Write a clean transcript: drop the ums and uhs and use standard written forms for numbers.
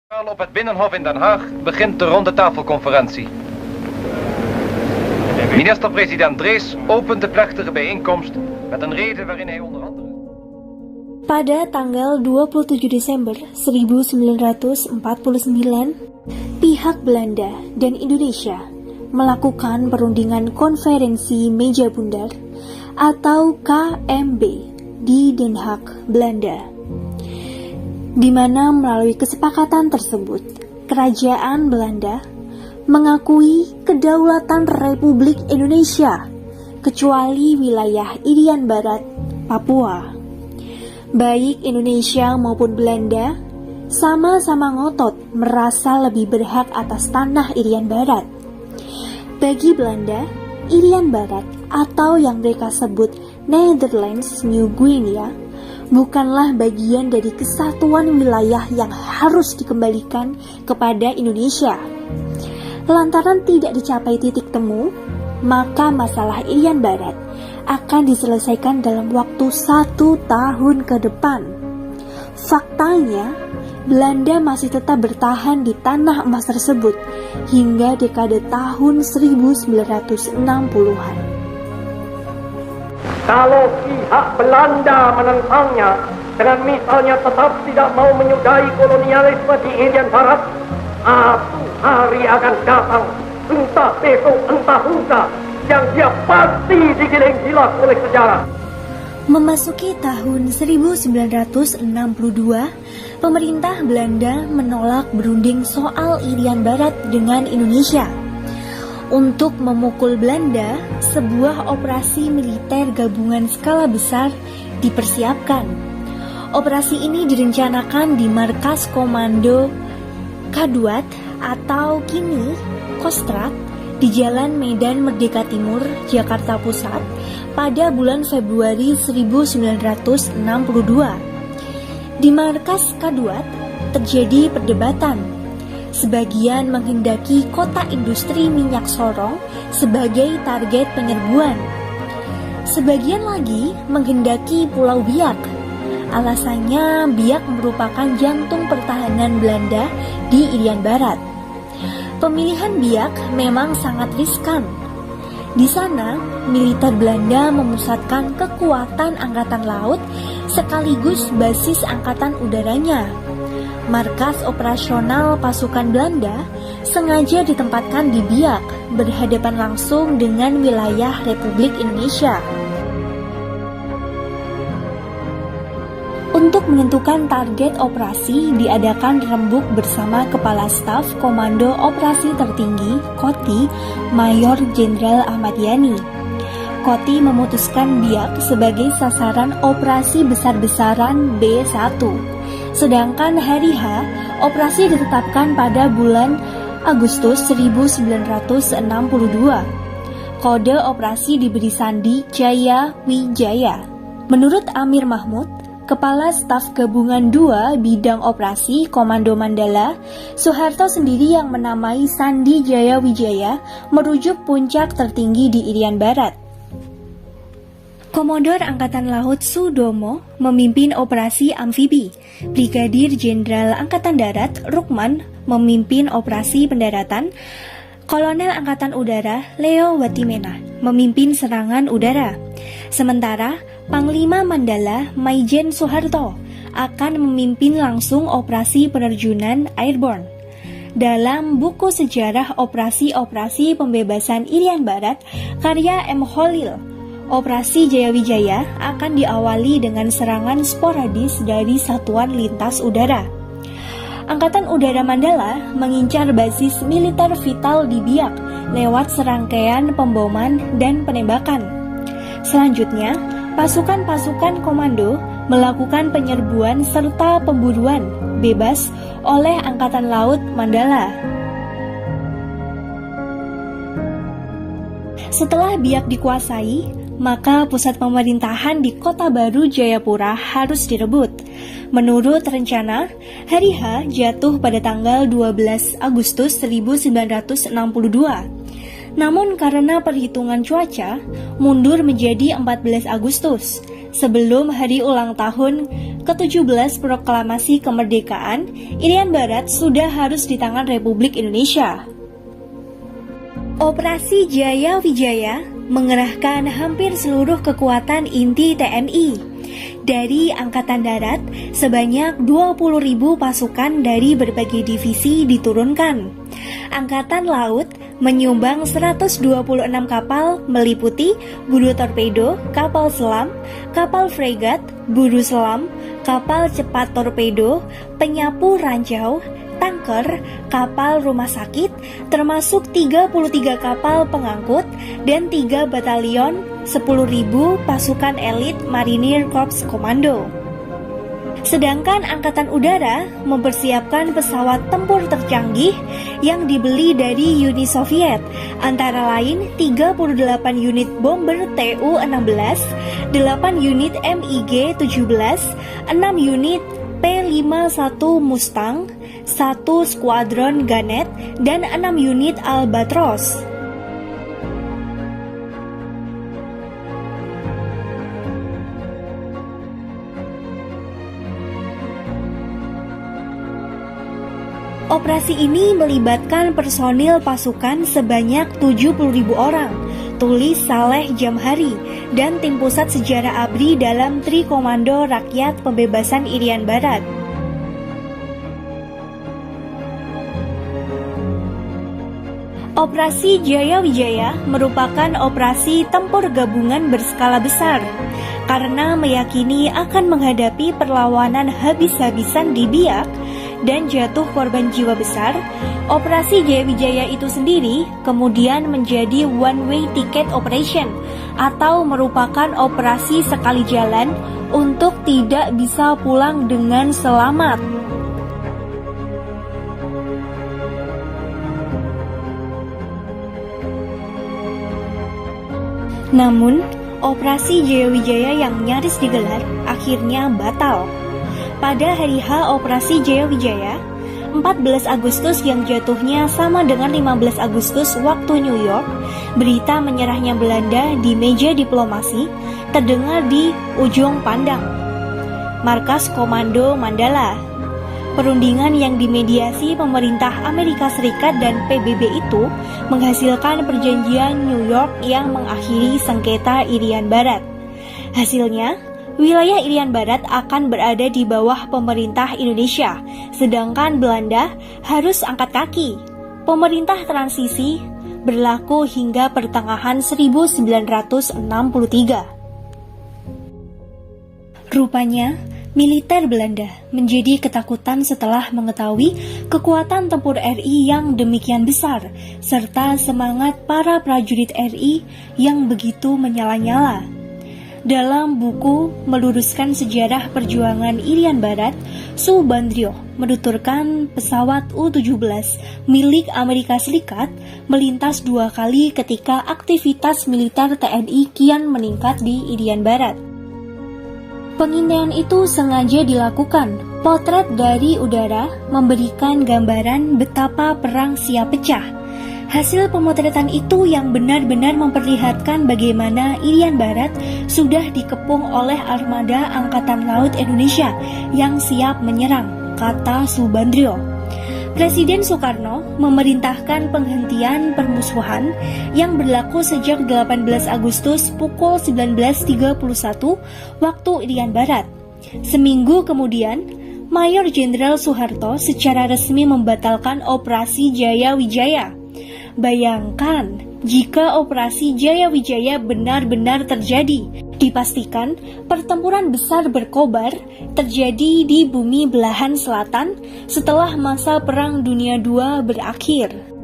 Op het Binnenhof in Den Haag begint de rondetafelconferentie. Minister-president Drees opent de plechtige bijeenkomst met een rede waarin hij onder andere... Pada tanggal 27 Desember 1949, pihak Belanda dan Indonesia melakukan perundingan konferensi meja bundar atau KMB di Den Haag, Belanda, di mana melalui kesepakatan tersebut, Kerajaan Belanda mengakui kedaulatan Republik Indonesia, kecuali wilayah Irian Barat, Papua. Baik Indonesia maupun Belanda sama-sama ngotot merasa lebih berhak atas tanah Irian Barat. Bagi Belanda, Irian Barat atau yang mereka sebut Netherlands New Guinea bukanlah bagian dari kesatuan wilayah yang harus dikembalikan kepada Indonesia. Lantaran tidak dicapai titik temu, maka masalah Irian Barat akan diselesaikan dalam waktu 1 tahun ke depan. Faktanya, Belanda masih tetap bertahan di tanah emas tersebut hingga dekade tahun 1960-an. Kalau pihak Belanda menentangnya dengan misalnya tetap tidak mau menyudahi kolonialisme di Irian Barat, satu hari akan datang, entah besok entah lusa, yang dia pasti digiling gila oleh sejarah. Memasuki tahun 1962, pemerintah Belanda menolak berunding soal Irian Barat dengan Indonesia. Untuk memukul Belanda, sebuah operasi militer gabungan skala besar dipersiapkan. Operasi ini direncanakan di markas komando Kaduat atau kini Kostrad di Jalan Medan Merdeka Timur, Jakarta Pusat pada bulan Februari 1962. Di markas Kaduat terjadi perdebatan. Sebagian menghendaki kota industri minyak Sorong sebagai target penyerbuan. Sebagian lagi menghendaki Pulau Biak. Alasannya Biak merupakan jantung pertahanan Belanda di Irian Barat. Pemilihan Biak memang sangat riskan. Di sana, militer Belanda memusatkan kekuatan angkatan laut sekaligus basis angkatan udaranya. Markas operasional pasukan Belanda sengaja ditempatkan di Biak, berhadapan langsung dengan wilayah Republik Indonesia. Untuk menentukan target operasi, diadakan rembuk bersama Kepala Staf Komando Operasi Tertinggi, KOTI, Mayor Jenderal Ahmad Yani. KOTI memutuskan Biak sebagai sasaran operasi besar-besaran B1. Sedangkan hari H, operasi ditetapkan pada bulan Agustus 1962. Kode operasi diberi sandi Jaya Wijaya. Menurut Amir Mahmud, Kepala Staf Gabungan 2 Bidang Operasi Komando Mandala, Soeharto sendiri yang menamai sandi Jaya Wijaya merujuk puncak tertinggi di Irian Barat. Komodor Angkatan Laut Sudomo memimpin operasi amfibi. Brigadir Jenderal Angkatan Darat Rukman memimpin operasi pendaratan. Kolonel Angkatan Udara Leo Watimena memimpin serangan udara. Sementara Panglima Mandala Maijen Soeharto akan memimpin langsung operasi penerjunan airborne. Dalam buku sejarah operasi-operasi pembebasan Irian Barat karya M. Holil, Operasi Jayawijaya akan diawali dengan serangan sporadis dari Satuan Lintas Udara. Angkatan Udara Mandala mengincar basis militer vital di Biak lewat serangkaian pemboman dan penembakan. Selanjutnya, pasukan-pasukan komando melakukan penyerbuan serta pemburuan bebas oleh Angkatan Laut Mandala. Setelah Biak dikuasai, maka pusat pemerintahan di Kota Baru Jayapura harus direbut. Menurut rencana, hari H jatuh pada tanggal 12 Agustus 1962. Namun karena perhitungan cuaca, mundur menjadi 14 Agustus, sebelum hari ulang tahun ke-17 Proklamasi Kemerdekaan, Irian Barat sudah harus di tangan Republik Indonesia. Operasi Jaya Wijaya mengerahkan hampir seluruh kekuatan inti TNI. Dari Angkatan Darat, sebanyak 20.000 pasukan dari berbagai divisi diturunkan. Angkatan Laut menyumbang 126 kapal meliputi buru torpedo, kapal selam, kapal fregat, buru selam, kapal cepat torpedo, penyapu ranjau, tanker, kapal rumah sakit, termasuk 33 kapal pengangkut dan 3 batalion 10.000 pasukan elit Marinir Korps Komando. Sedangkan Angkatan Udara mempersiapkan pesawat tempur tercanggih yang dibeli dari Uni Soviet, antara lain 38 unit bomber Tu-16, 8 unit MiG-17, 6 unit P-51 Mustang, 1 skuadron Ganet, dan 6 unit Albatros. Operasi ini melibatkan personil pasukan sebanyak 70.000 orang, tulis Saleh Jamhari, dan tim pusat sejarah ABRI dalam Tri Komando Rakyat Pembebasan Irian Barat. Operasi Jaya Wijaya merupakan operasi tempur gabungan berskala besar karena meyakini akan menghadapi perlawanan habis-habisan di Biak dan jatuh korban jiwa besar. Operasi Jaya Wijaya itu sendiri kemudian menjadi one-way ticket operation atau merupakan operasi sekali jalan untuk tidak bisa pulang dengan selamat. Namun, operasi Jaya Wijaya yang nyaris digelar akhirnya batal. Pada hari H operasi Jaya Wijaya, 14 Agustus yang jatuhnya sama dengan 15 Agustus waktu New York, berita menyerahnya Belanda di meja diplomasi terdengar di ujung pandang markas Komando Mandala. Perundingan yang dimediasi pemerintah Amerika Serikat dan PBB itu menghasilkan perjanjian New York yang mengakhiri sengketa Irian Barat. Hasilnya, wilayah Irian Barat akan berada di bawah pemerintah Indonesia, sedangkan Belanda harus angkat kaki. Pemerintah transisi berlaku hingga pertengahan 1963. Rupanya, militer Belanda menjadi ketakutan setelah mengetahui kekuatan tempur RI yang demikian besar, serta semangat para prajurit RI yang begitu menyala-nyala. Dalam buku Meluruskan Sejarah Perjuangan Irian Barat, Subandrio menuturkan pesawat U-17 milik Amerika Serikat melintas 2 kali ketika aktivitas militer TNI kian meningkat di Irian Barat. Pengintaian itu sengaja dilakukan. Potret dari udara memberikan gambaran betapa perang siap pecah. Hasil pemotretan itu yang benar-benar memperlihatkan bagaimana Irian Barat sudah dikepung oleh armada Angkatan Laut Indonesia yang siap menyerang, kata Subandrio. Presiden Soekarno memerintahkan penghentian permusuhan yang berlaku sejak 18 Agustus pukul 19.31 waktu Irian Barat. Seminggu kemudian, Mayor Jenderal Soeharto secara resmi membatalkan operasi Jaya Wijaya. Bayangkan jika operasi Jaya Wijaya benar-benar terjadi. Dipastikan pertempuran besar berkobar terjadi di bumi belahan selatan setelah masa Perang Dunia II berakhir.